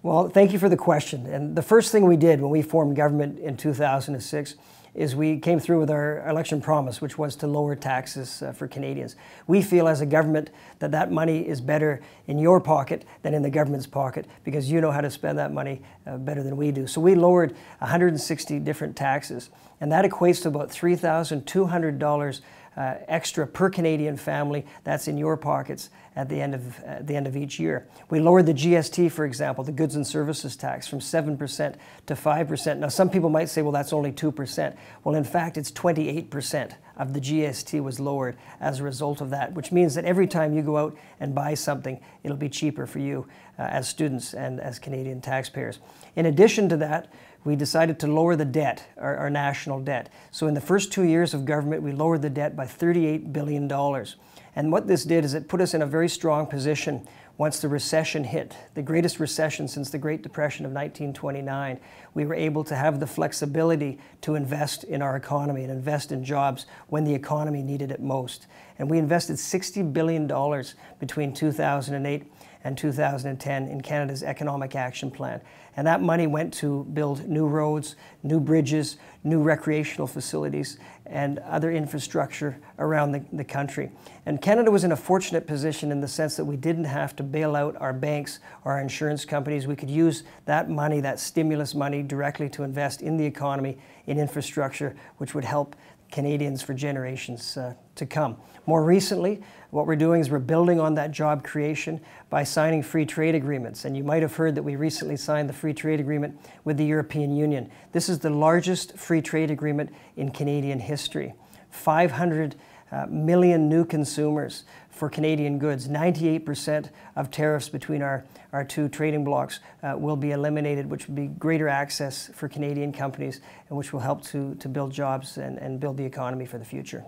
Well, thank you for the question. And the first thing we did when we formed government in 2006 is we came through with our election promise, which was to lower taxes for Canadians. We feel as a government that that money is better in your pocket than in the government's pocket, because you know how to spend that money better than we do. So we lowered 160 different taxes, and that equates to about $3,200 extra per Canadian family. That's in your pockets at the end of each year. We lowered the GST, for example, the goods and services tax, from 7% to 5%. Now, some people might say, well, that's only 2%. Well, in fact, it's 28% of the GST was lowered as a result of that, which means that every time you go out and buy something, it'll be cheaper for you as students and as Canadian taxpayers. In addition to that, we decided to lower the debt, our national debt. So in the first 2 years of government, we lowered the debt by $38 billion. And what this did is it put us in a very strong position once the recession hit, the greatest recession since the Great Depression of 1929. We were able to have the flexibility to invest in our economy and invest in jobs when the economy needed it most. And we invested $60 billion between 2008 and 2010 in Canada's Economic Action Plan. And that money went to build new roads, new bridges, new recreational facilities, and other infrastructure around the country. And Canada was in a fortunate position in the sense that we didn't have to bail out our banks or our insurance companies. We could use that money, that stimulus money, directly to invest in the economy, in infrastructure, which would help Canadians for generations to come. More recently, what we're doing is we're building on that job creation by signing free trade agreements. And you might have heard that we recently signed the free trade agreement with the European Union. This is the largest free trade agreement in Canadian history. 500 million new consumers for Canadian goods. 98% of tariffs between our two trading blocs will be eliminated, which will be greater access for Canadian companies and which will help to build jobs and build the economy for the future.